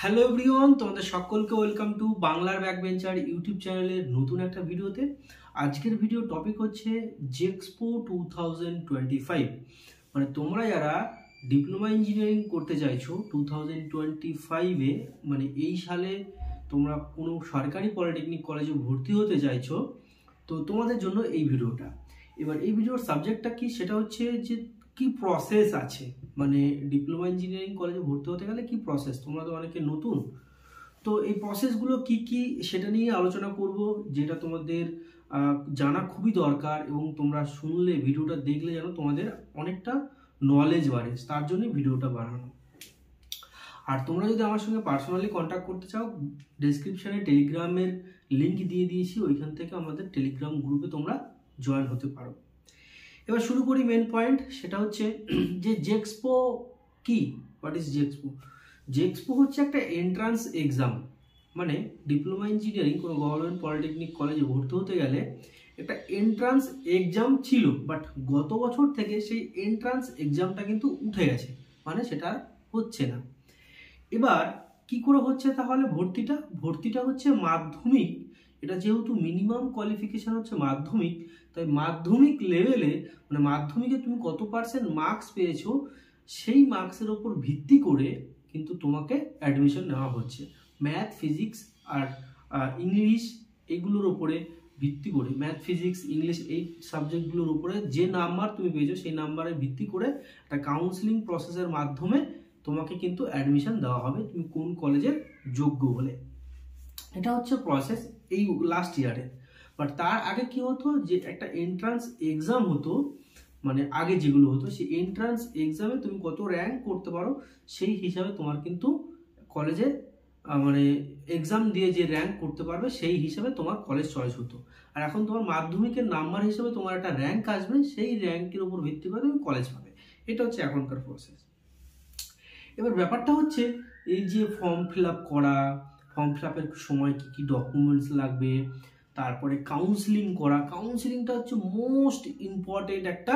Hello everyone, তোমাদের সকলকে welcome to বাংলার ব্যাকবেঞ্চার ইউটিউব চ্যানেলের নতুন একটা ভিডিওতে। আজকের ভিডিও টপিক হচ্ছে জেক্সপো 2025। মানে তোমরা যারা ডিপ্লোমা ইঞ্জিনিয়ারিং করতে চাইছো 2025-এ, মানে এই সালে তোমরা কোনো সরকারি পলিটেকনিক কলেজে ভর্তি হতে চাইছো, তো তোমাদের জন্য এই ভিডিওটা। এবার এই ভিডিওর সাবজেক্টটা কি, সেটা হচ্ছে যে কি প্রসেস আছে, মানে ডিপ্লোমা ইঞ্জিনিয়ারিং কলেজে ভর্তি হতে গেলে কি প্রসেস। তোমরা তো অনেকে নতুন, তো এই প্রসেসগুলো কি কি সেটা নিয়ে আলোচনা করব, যেটা তোমাদের জানা খুবই দরকার এবং তোমরা শুনলে, ভিডিওটা দেখলে যেন তোমাদের অনেকটা নলেজ বাড়ে, তার জন্য ভিডিওটা বানানো। আর তোমরা যদি আমার সঙ্গে পার্সোনালি কন্ট্যাক্ট করতে চাও, ডেসক্রিপশনে টেলিগ্রামের লিঙ্ক দিয়ে দিয়েছি, ওইখান থেকে আমাদের টেলিগ্রাম গ্রুপে তোমরা জয়েন হতে পারো। এবার শুরু করি মেন পয়েন্ট, সেটা হচ্ছে যে জেক্সপো কি, হোয়াট ইজ জেক্সপো। জেক্সপো হচ্ছে একটা এন্ট্রান্স এক্সাম, মানে ডিপ্লোমা ইঞ্জিনিয়ারিং কোনো গভর্নমেন্ট পলিটেকনিক কলেজে ভর্তি হতে গেলে একটা এন্ট্রান্স এক্সাম ছিল, বাট গত বছর থেকে সেই এন্ট্রান্স এক্সামটা কিন্তু উঠে গেছে, মানে সেটা হচ্ছে না। এবার কি করে হচ্ছে তাহলে ভর্তিটা হচ্ছে মাধ্যমিক। এটা যেহেতু মিনিমাম কোয়ালিফিকেশন হচ্ছে মাধ্যমিক, তাই মাধ্যমিক লেভেলে, মানে মাধ্যমিকে তুমি কত পার্সেন্ট মার্কস পেয়েছো সেই মার্কসের ওপর ভিত্তি করে কিন্তু তোমাকে অ্যাডমিশন নেওয়া হচ্ছে। ম্যাথ, ফিজিক্স আর ইংলিশ এগুলোর উপরে ভিত্তি করে, ম্যাথ, ফিজিক্স, ইংলিশ এই সাবজেক্টগুলোর উপরে যে নাম্বার তুমি পেয়েছো সেই নাম্বারে ভিত্তি করে একটা কাউন্সিলিং প্রসেসের মাধ্যমে তোমাকে কিন্তু অ্যাডমিশন দেওয়া হবে, তুমি কোন কলেজের যোগ্য হলে। এটা হচ্ছে প্রসেস এই লাস্ট ইয়ারে। বাট তার আগে কি হতো, যে একটা এন্ট্রান্স এক্সাম হতো, মানে আগে যেগুলো হতো সেই এন্ট্রান্স এক্সামে তুমি কত র্যাঙ্ক করতে পারো সেই হিসাবে তোমার কিন্তু কলেজে, মানে এক্সাম দিয়ে যে র্যাঙ্ক করতে পারবে সেই হিসাবে তোমার কলেজ চয়েস হতো। আর এখন তোমার মাধ্যমিকের নাম্বার হিসেবে তোমার একটা র্যাঙ্ক আসবে, সেই র্যাঙ্কের উপর ভিত্তি করে তুমি কলেজ পাবে। এটা হচ্ছে এখনকার প্রসেস। এবার ব্যাপারটা হচ্ছে এই যে ফর্ম ফিল আপ করা, ফর্ম ফিল আপের সময় কী কী ডকুমেন্টস লাগবে, তারপরে কাউন্সিলিং করা। কাউন্সিলিংটা হচ্ছে মোস্ট ইম্পর্টেন্ট একটা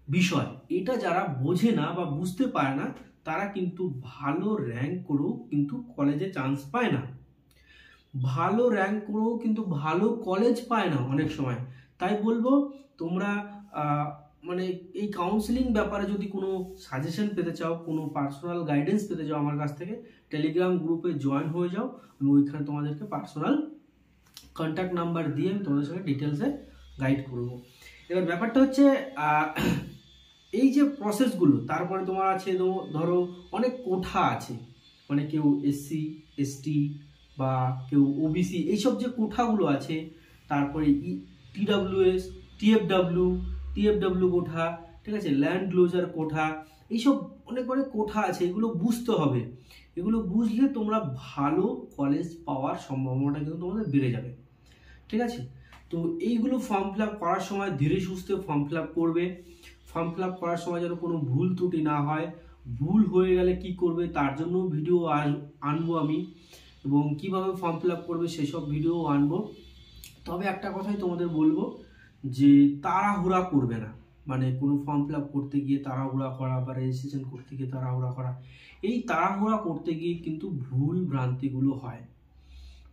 বিষয়। এটা যারা বোঝে না বা বুঝতে পারে না, তারা কিন্তু ভালো র্যাঙ্ক করেও কিন্তু কলেজে চান্স পায় না, ভালো র্যাঙ্ক করেও কিন্তু ভালো কলেজ পায় না অনেক সময়। তাই বলবো তোমরা মানে এই কাউন্সিলিং ব্যাপারে যদি কোনো সাজেশন পেতে চাও, কোনো পার্সোনাল গাইডেন্স পেতে চাও আমার কাছ থেকে, টেলিগ্রাম গ্রুপে জয়েন হয়ে যাও। আমি ওইখানে তোমাদেরকে পার্সোনাল কন্ট্যাক্ট নাম্বার দিয়ে আমি তোমাদের সঙ্গে ডিটেলসে গাইড করব। এবার ব্যাপারটা হচ্ছে এই যে প্রসেসগুলো, তারপরে তোমার আছে ধরো অনেক কোঠা আছে, মানে কেউ এসসি, এসটি বা কেউ ওবিসি, এইসব যে কোঠাগুলো আছে, তারপরে টিডাব্লিউএস, টিএফডাব্লিউ কোঠা, ঠিক আছে, ল্যান্ড ক্লোজার কোঠা, এইসব অনেক অনেক কোঠা আছে। এগুলো বুঝতে হবে, এগুলো বুঝলে তোমরা ভালো কলেজ পাওয়ার সম্ভাবনাটা কিন্তু তোমাদের বেড়ে যাবে, ঠিক আছে। তো এইগুলো ফর্ম ফিল আপ করার সময় ধীরে সুস্থে ফর্ম ফিল আপ করবে। ফর্ম ফিল আপ করার সময় যেন কোনো ভুল ত্রুটি না হয়, ভুল হয়ে গেলে কি করবে তার জন্য ভিডিও আনবো আমি, এবং কিভাবে ফর্ম ফিল আপ করবে সেসব ভিডিও আনবো। তবে একটা কথাই তোমাদের বলবো, যে তাড়াহুড়া করবে না, মানে কোনো ফর্ম ফিল আপ করতে গিয়ে তাড়াহুড়া করা বা রেজিস্ট্রেশন করতে গিয়ে তাড়াহুড়া করা, এই তাড়াহুড়া করতে গিয়ে কিন্তু ভুল ভ্রান্তিগুলো হয়,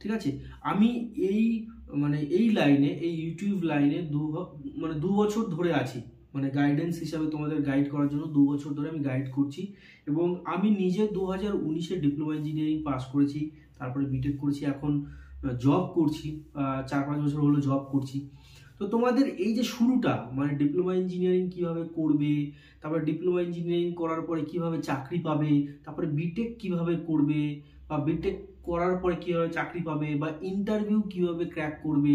ঠিক আছে। আমি এই লাইনে, এই ইউটিউব লাইনে 2 বছর ধরে আছি, মানে গাইডেন্স হিসাবে তোমাদের গাইড করার জন্য 2 বছর ধরে আমি গাইড করছি। এবং আমি নিজে 2019-এ ডিপ্লোমা ইঞ্জিনিয়ারিং পাস করেছি, তারপরে বিটেক করেছি, এখন জব করছি, 4-5 বছর হলো জব করছি। তো তোমাদের এই যে শুরুটা, মানে ডিপ্লোমা ইঞ্জিনিয়ারিং কিভাবে করবে, তারপরে ডিপ্লোমা ইঞ্জিনিয়ারিং করার পরে কিভাবে চাকরি পাবে, তারপরে বিটেক কিভাবে করবে, বা বিটেক করার পরে কিভাবে চাকরি পাবে, বা ইন্টারভিউ কিভাবে ক্র্যাক করবে,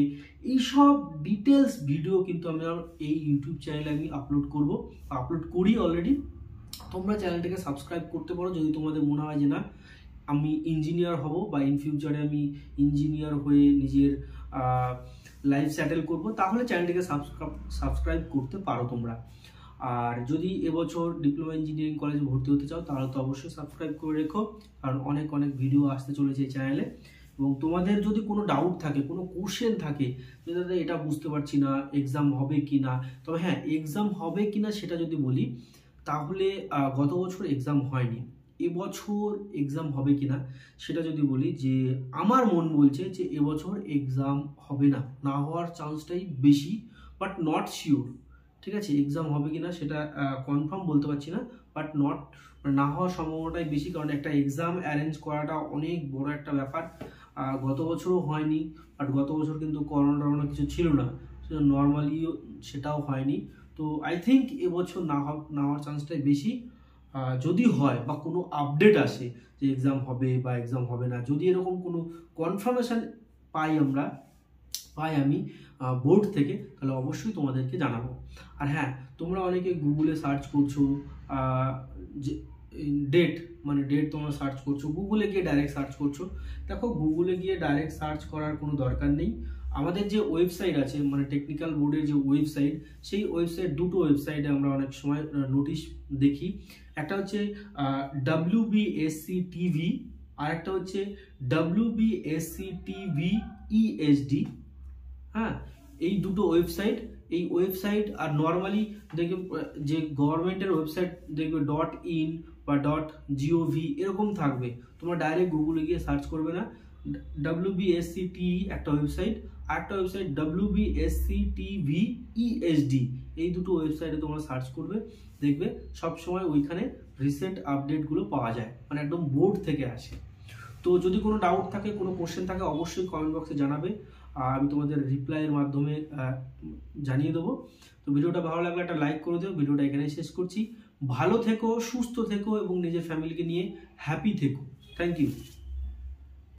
এইসব ডিটেলস ভিডিও কিন্তু আমি এই ইউটিউব চ্যানেলে আমি আপলোড করি অলরেডি। তোমরা চ্যানেলটাকে সাবস্ক্রাইব করতে পারো যদি তোমাদের মনে হয় যে না আমি ইঞ্জিনিয়ার হব, বা ইন ফিউচারে আমি ইঞ্জিনিয়ার হয়ে নিজের লাইফ সেটেল করব, তাহলে চ্যানেলটাকে সাবস্ক্রাইব করতে পারো তোমরা। আর যদি এবছর ডিপ্লোমা ইঞ্জিনিয়ারিং কলেজে ভর্তি হতে চাও তাহলে তো অবশ্যই সাবস্ক্রাইব করে রেখো, কারণ অনেক অনেক ভিডিও আসতে চলেছে এই চ্যানেলে। এবং তোমাদের যদি কোনো ডাউট থাকে, কোনো কোশ্চেন থাকে যে দাদা এটা বুঝতে পারছি না, এক্সাম হবে কি না, তবে হ্যাঁ এক্সাম হবে কি না সেটা যদি বলি, তাহলে গত বছর এক্সাম হয়নি, এবছর এক্সাম হবে কিনা সেটা যদি বলি, যে আমার মন বলছে যে এবছর এক্সাম হবে না, না হওয়ার চান্সটাই বেশি, বাট নট শিওর। ঠিক আছে, এক্সাম হবে কিনা সেটা কনফার্ম বলতে পারছি না, বাট না হওয়ার সম্ভাবনাটাই বেশি, কারণ একটা এক্সাম অ্যারেঞ্জ করাটা অনেক বড় একটা ব্যাপার। গত বছরও হয়নি, বাট গত বছর কিন্তু করোনা কিছু ছিল না, নর্মালিও সেটাও হয়নি। তো আই থিঙ্ক এবছর না হওয়ার চান্সটাই বেশি। যদি হয় বা কোনো আপডেট আসে যে এক্সাম হবে বা এক্সাম হবে না, যদি এরকম কোনো কনফার্মেশন পাই আমি বোর্ড থেকে, তাহলে অবশ্যই তোমাদেরকে জানাবো। আর হ্যাঁ, তোমরা অনেকে গুগলে সার্চ করছো যে ডেট তোমরা সার্চ করছো, গুগলে গিয়ে ডাইরেক্ট সার্চ করছো। দেখো, গুগলে গিয়ে ডাইরেক্ট সার্চ করার কোনো দরকার নেই। আমাদের যে ওয়েবসাইট আছে, মানে টেকনিক্যাল বোর্ডের যে ওয়েবসাইট, সেই দুটো ওয়েবসাইটে আমরা অনেক সময় নোটিশ দেখি। একটা হচ্ছে WBSC TV, আর একটা হচ্ছে WBSC TV ESD। হ্যাঁ, এই দুটো ওয়েবসাইট আর নর্মালি দেখবে যে গভর্নমেন্টের ওয়েবসাইট দেখবে .in বা .gov এরকম থাকবে। তোমরা ডাইরেক্ট গুগলে গিয়ে সার্চ করবে না। WBSC TE একটা ওয়েবসাইট, আর একটা ওয়েবসাইট WBSC TV ESD, এই দুটো ওয়েবসাইটে তোমরা সার্চ করবে, দেখবে সবসময় ওইখানে রিসেন্ট আপডেটগুলো পাওয়া যায়, মানে একদম বোর্ড থেকে আসে। তো যদি কোনো ডাউট থাকে, কোনো কোশ্চেন থাকে, অবশ্যই কমেন্ট বক্সে জানাবে, আমি তোমাদের রিপ্লাইয়ের মাধ্যমে জানিয়ে দেবো। তো ভিডিওটা ভালো লাগলে একটা লাইক করে দিও। ভিডিওটা এখানেই শেষ করছি। ভালো থেকো, সুস্থ থেকো এবং নিজের ফ্যামিলিকে নিয়ে হ্যাপি থেকো। Thank you.